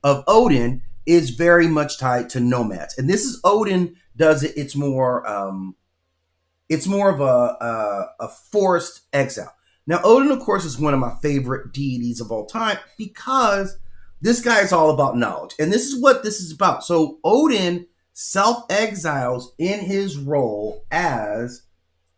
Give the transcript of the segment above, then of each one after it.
of Odin is very much tied to nomads, and this is Odin does it. It's more of a forced exile. Now, Odin, of course, is one of my favorite deities of all time because this guy is all about knowledge, and this is what this is about. So Odin self-exiles in his role as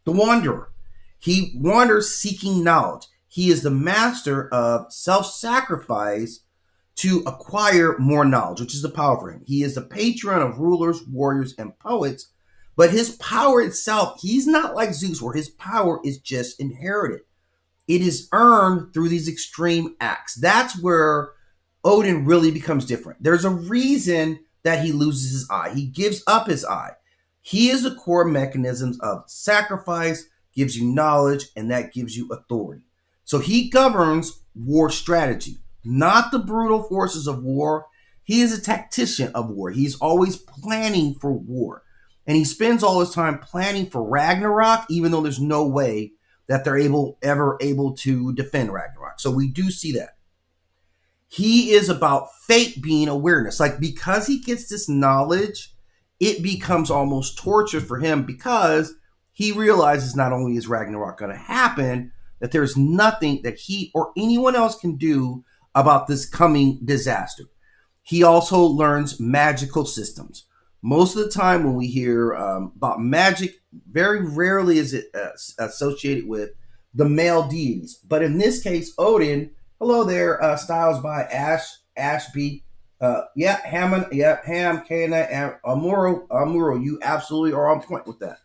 the wanderer. He wanders seeking knowledge. He is the master of self-sacrifice to acquire more knowledge, which is the power for him. He is the patron of rulers, warriors, and poets, but his power itself, he's not like Zeus, where his power is just inherited. It is earned through these extreme acts. That's where Odin really becomes different. There's a reason that he loses his eye. He gives up his eye. He is the core mechanisms of sacrifice, gives you knowledge, and that gives you authority. So he governs war strategy, not the brutal forces of war. He is a tactician of war. He's always planning for war. And he spends all his time planning for Ragnarok, even though there's no way that they're ever able to defend Ragnarok. So we do see that. He is about fate being awareness. Like, because he gets this knowledge, it becomes almost torture for him because he realizes not only is Ragnarok going to happen, that there's nothing that he or anyone else can do about this coming disaster. He also learns magical systems. Most of the time when we hear about magic, very rarely is it associated with the male deities. But in this case, Odin, hello there, styles by Ashby. Hammond, Ham, Kana, Amuro, you absolutely are on point with that.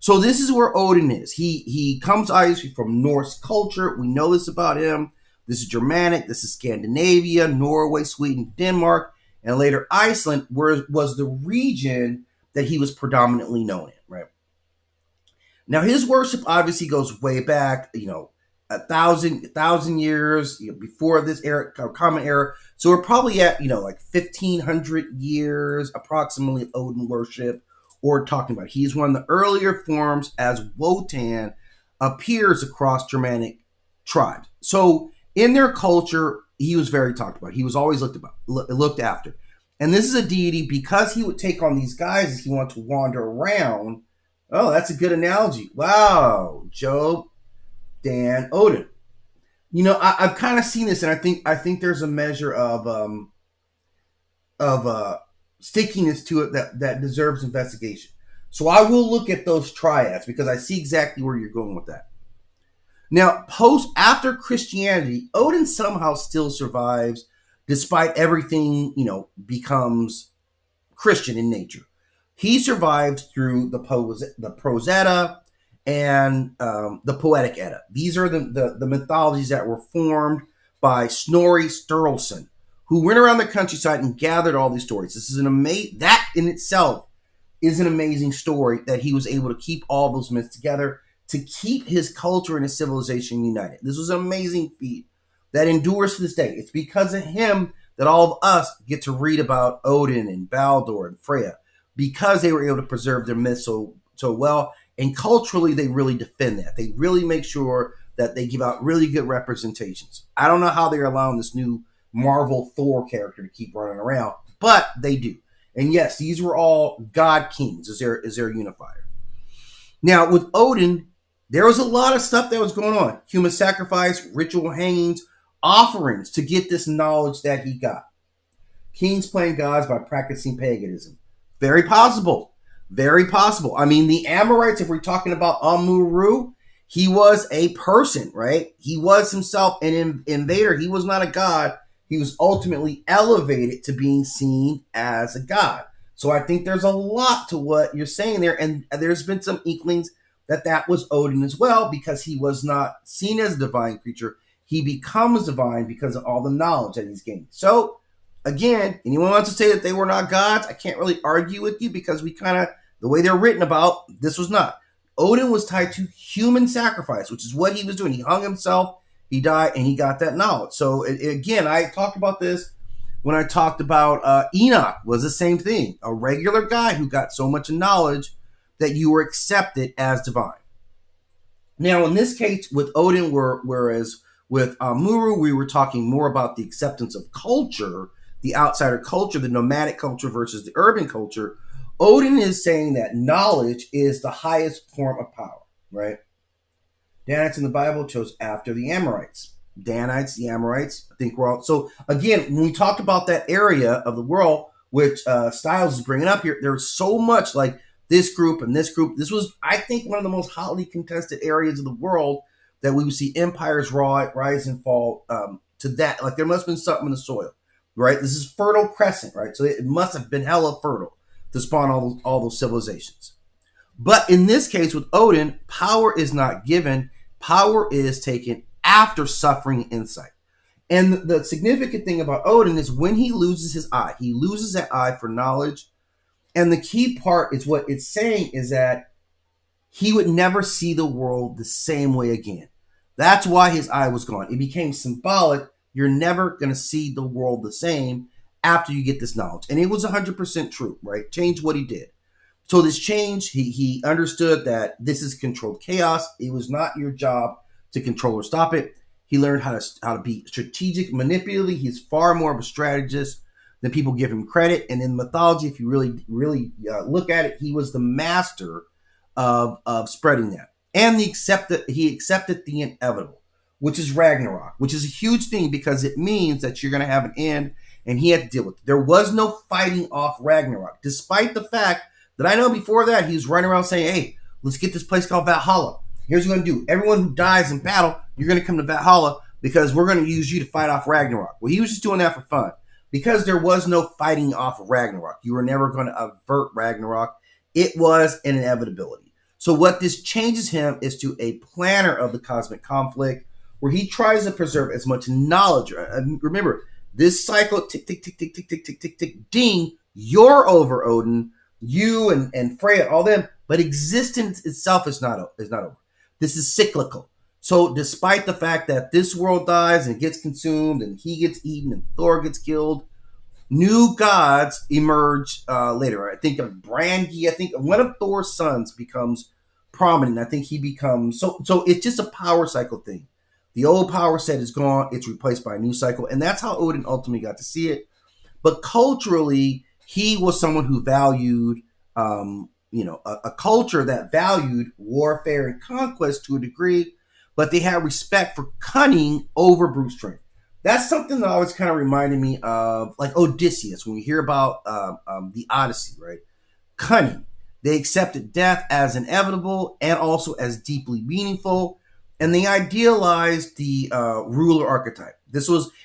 So this is where Odin is. He comes obviously from Norse culture. We know this about him. This is Germanic. This is Scandinavia, Norway, Sweden, Denmark, and later Iceland, where was the region that he was predominantly known in. Right. Now his worship obviously goes way back. A thousand years before this era, common era. So we're probably at like 1,500 years approximately of Odin worship. Or talking about. He's one of the earlier forms as Wotan appears across Germanic tribes. So in their culture, he was very talked about. He was always looked after. And this is a deity because he would take on these guys as he wanted to wander around. Oh, that's a good analogy. Wow, Job, Dan, Odin. I've kind of seen this, and I think there's a measure of stickiness to it that deserves investigation. So I will look at those triads because I see exactly where you're going with that. Now, after Christianity, Odin somehow still survives despite everything, becomes Christian in nature. He survives through the Prose Edda and the Poetic Edda. These are the mythologies that were formed by Snorri Sturluson, who went around the countryside and gathered all these stories. This is that in itself is an amazing story that he was able to keep all those myths together to keep his culture and his civilization united. This was an amazing feat that endures to this day. It's because of him that all of us get to read about Odin and Baldur and Freya, because they were able to preserve their myths so well. And culturally, they really defend that. They really make sure that they give out really good representations. I don't know how they're allowing this new Marvel Thor character to keep running around, but they do. And yes, these were all god kings as their unifier. Now with Odin, there was a lot of stuff that was going on. Human sacrifice, ritual hangings, offerings to get this knowledge that he got. Kings playing gods by practicing paganism. Very possible. Very possible. I mean, the Amorites, if we're talking about Amuru, he was a person, right? He was himself an invader. He was not a god. He was ultimately elevated to being seen as a god. So I think there's a lot to what you're saying there. And there's been some inklings that was Odin as well, because he was not seen as a divine creature. He becomes divine because of all the knowledge that he's gained. So again, anyone wants to say that they were not gods, I can't really argue with you, because the way they're written about, this was not. Odin was tied to human sacrifice, which is what he was doing. He hung himself, he died, and he got that knowledge. So again, I talked about this when I talked about Enoch was the same thing. A regular guy who got so much knowledge that you were accepted as divine. Now, in this case, with Odin, whereas with Amuru, we were talking more about the acceptance of culture the outsider culture, the nomadic culture versus the urban culture, Odin is saying that knowledge is the highest form of power, right? Danites in the Bible chose after the Amorites. Danites, the Amorites, I think we're all. So again, when we talked about that area of the world, which Styles is bringing up here, there's so much like this group and this group. This was, I think, one of the most hotly contested areas of the world that we would see empires rise and fall to that. Like there must have been something in the soil, right? This is Fertile Crescent, right? So it must have been hella fertile to spawn all those civilizations. But in this case with Odin, power is not given. Power is taken after suffering insight. And the significant thing about Odin is when he loses his eye, he loses that eye for knowledge. And the key part is what it's saying is that he would never see the world the same way again. That's why his eye was gone. It became symbolic. You're never going to see the world the same after you get this knowledge. And it was 100% true, right? Change what he did. So this change, he understood that this is controlled chaos. It was not your job to control or stop it. He learned how to be strategic, manipulative. He's far more of a strategist than people give him credit. And in mythology, if you really look at it, he was the master of spreading that. And he accepted the inevitable, which is Ragnarok, which is a huge thing because it means that you're going to have an end, and he had to deal with it. There was no fighting off Ragnarok, despite the fact that I know before that he was running around saying, hey, let's get this place called Valhalla. Here's what we're going to do. Everyone who dies in battle, you're going to come to Valhalla because we're going to use you to fight off Ragnarok. Well, he was just doing that for fun because there was no fighting off Ragnarok. You were never going to avert Ragnarok. It was an inevitability. So what this changes him is to a planner of the cosmic conflict where he tries to preserve as much knowledge. Remember, this cycle, tick, tick, tick, tick, tick, tick, tick, tick, tick, ding, you're over, Odin. You and Freya, all them, but existence itself is not over. This is cyclical. So despite the fact that this world dies and gets consumed and he gets eaten and Thor gets killed, new gods emerge later. I think of Brangi. I think one of Thor's sons becomes prominent. I think he becomes so it's just a power cycle thing. The old power set is gone. It's replaced by a new cycle. And that's how Odin ultimately got to see it. But culturally, he was someone who valued, a culture that valued warfare and conquest to a degree, but they had respect for cunning over brute strength. That's something that always kind of reminded me of, like Odysseus, when we hear about the Odyssey, right? Cunning. They accepted death as inevitable and also as deeply meaningful, and they idealized the ruler archetype.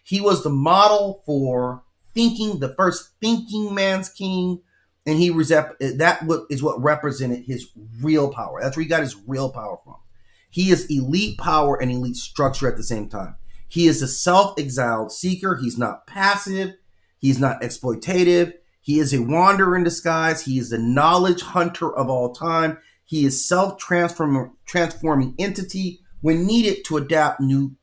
He was the model for thinking, the first thinking man's king, and that is what represented his real power. That's where he got his real power from. He is elite power and elite structure at the same time. He is a self-exiled seeker. He's not passive. He's not exploitative. He is a wanderer in disguise. He is the knowledge hunter of all time. He is self-transforming entity when needed to adapt new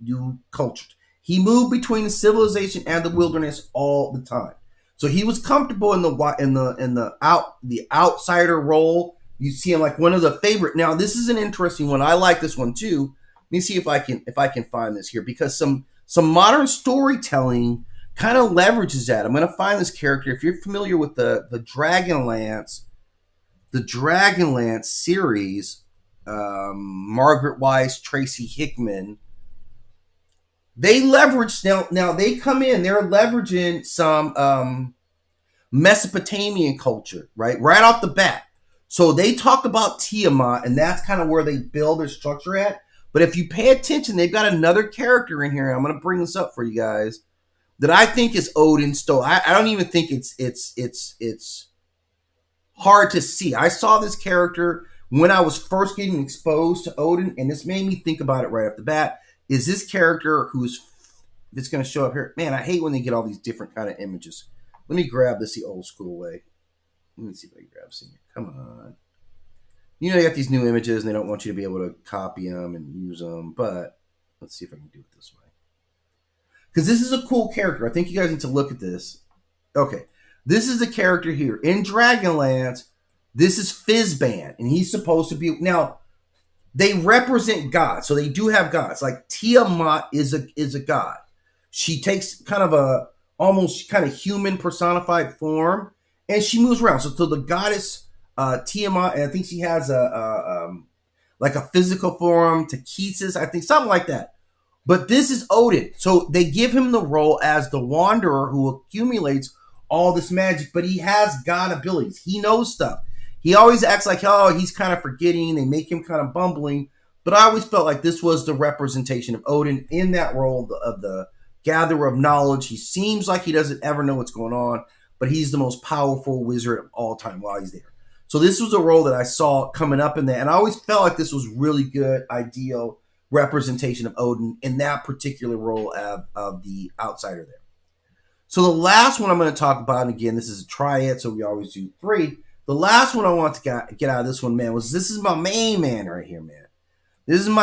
cultures. He moved between the civilization and the wilderness all the time. So he was comfortable in the outsider role. You see him like one of the favorite. Now this is an interesting one. I like this one too. Let me see if I can find this here because some modern storytelling kind of leverages that. I'm going to find this character. If you're familiar with the Dragonlance series, Margaret Weiss, Tracy Hickman. They leverage now they come in, they're leveraging some Mesopotamian culture, right off the bat. So they talk about Tiamat, and that's kind of where they build their structure at. But if you pay attention, they've got another character in here. I'm going to bring this up for you guys that I think is Odin Stowe. I don't even think it's hard to see. I saw this character when I was first getting exposed to Odin, and this made me think about it right off the bat. Is this character that's going to show up here? Man, I hate when they get all these different kind of images. Let me grab this the old school way. Let me see if I can grab some. Come on. You got these new images, and they don't want you to be able to copy them and use them, but let's see if I can do it this way. Because this is a cool character. I think you guys need to look at this. Okay. This is the character here. In Dragonlance, this is Fizban, and he's supposed to be... Now, they represent gods, so they do have gods. Like Tiamat is a god. She takes kind of almost kind of human personified form, and she moves around. So the goddess Tiamat, and I think she has like a physical form, Takesis, I think something like that. But this is Odin. So they give him the role as the wanderer who accumulates all this magic, but he has god abilities. He knows stuff. He always acts like, oh, he's kind of forgetting. They make him kind of bumbling. But I always felt like this was the representation of Odin in that role of the gatherer of knowledge. He seems like he doesn't ever know what's going on, but he's the most powerful wizard of all time while he's there. So this was a role that I saw coming up in there, and I always felt like this was really good, ideal representation of Odin in that particular role of the outsider there. So the last one I'm going to talk about, and again, this is a triad, so we always do three. The last one I want to get out of this one, man, was this is my main man right here, man. This is my